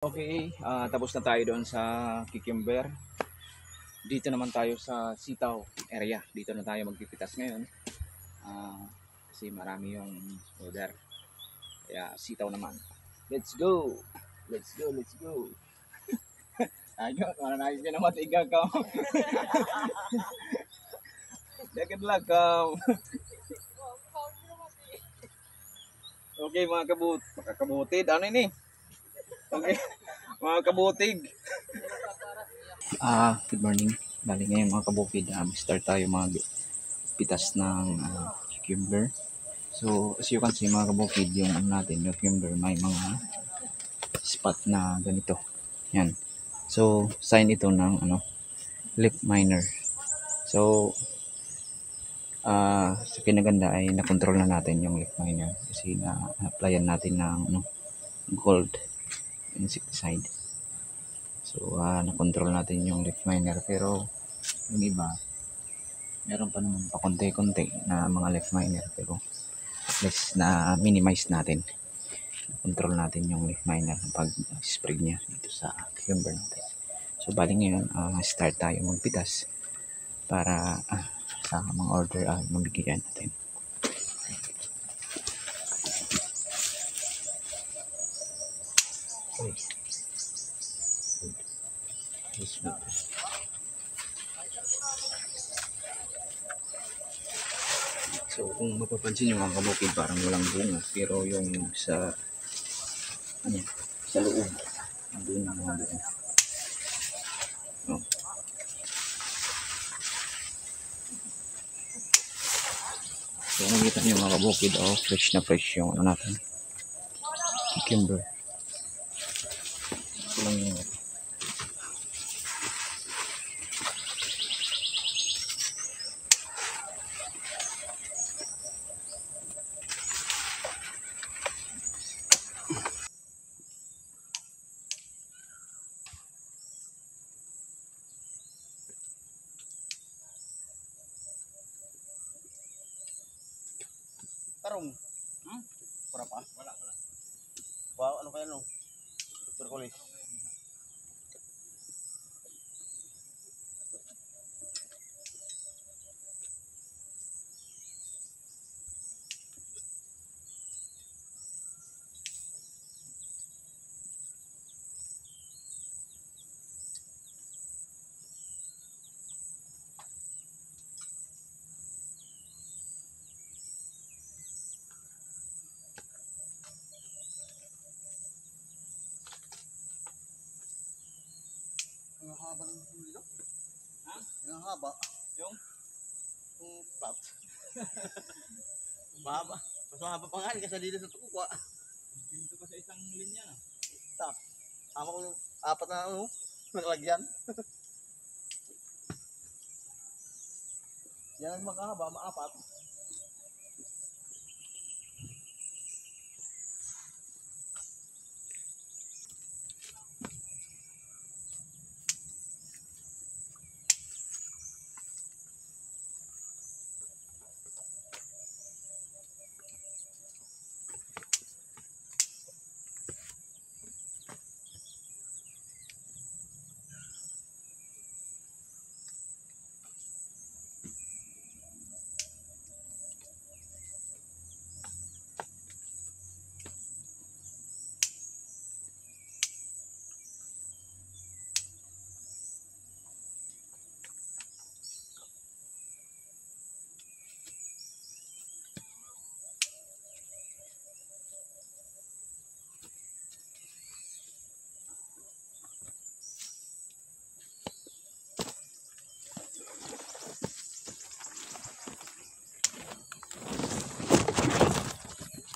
Okay, tapos na tayo doon sa cucumber. Dito naman tayo sa sitaw area. Dito na tayo magpipitas ngayon. Kasi marami yung order. Kaya sitaw naman. Let's go! Let's go, let's go! Ayun, mananayos ka na matiga ka. Lakad lang ka. Okay mga kabutid. Ano ini? Okay, mga kabutig. Good morning. Bali ngayon mga kabukid, start tayo magpitas ng cucumber. So as you can see mga kabukid, yung natin, yung cucumber, may mga spot na ganito. Yan. So sign ito ng leaf miner. So sa kinaganda ay nakontrol na natin yung leaf miner kasi na-applyan natin ng gold insecticide. So nakontrol natin yung leaf miner, pero yung iba meron pa naman pa konti-konti na mga leaf miner, pero at least na minimize natin, control natin yung leaf miner pag spread niya dito sa cucumber natin. So bali ngayon start tayo magpitas para sa mga order mabigyan natin. Okay. So kung mapapansin nyo mga kabukid, parang walang bunga, pero yung sa loob andun ang mga bunga. So nakikita nyo mga kabukid, fresh na fresh yung natin cucumber. Ito lang yung tarong. Para pa? Wala. Wow, ano kaya no? Berkulis. Ang haba ng dito. Ang haba. Yung plat. Mahaba. Mas mahaba pa nga kasi dito sa tukwa. dito pa sa isang linya na. Tama ko yung apat na nakalagyan. Yan ang makahaba, maapat.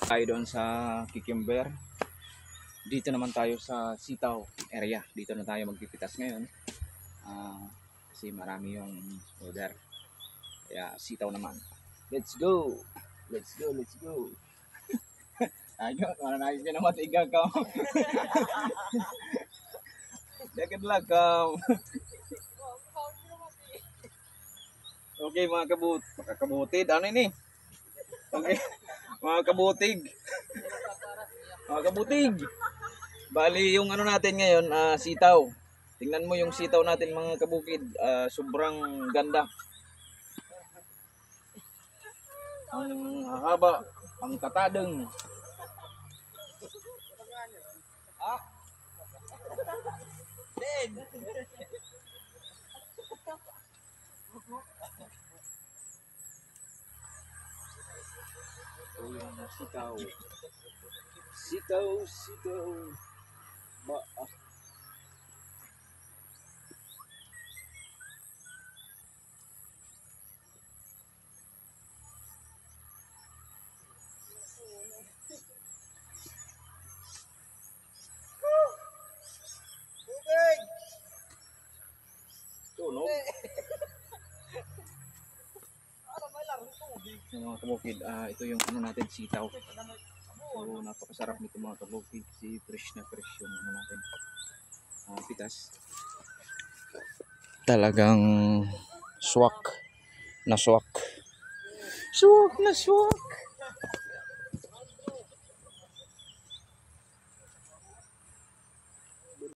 Tayo doon sa cucumber. Dito naman tayo sa sitaw area. Dito na tayo magpipitas ngayon. Kasi marami yung order. Kaya sitaw naman. Let's go! Let's go, let's go! Ayun, mananayos ka na matiga ka. Lakad lang ka. Okay mga kabutid. Ano ini? Okay. Mga kabutig. Mga kabutig. Bali, yung ano natin ngayon, sitaw. Tingnan mo yung sitaw natin mga kabukid. Sobrang ganda. Ang haba, ang katadeng. Sitaw. Sitaw. Ba, Tubig! tunog. So, mga kabukid, ito yung ano natin, sitaw. So, napakasarap nito mga kabukid. Fresh na fresh yung ano natin. Pitas. Talagang swak na swak. Swak na swak.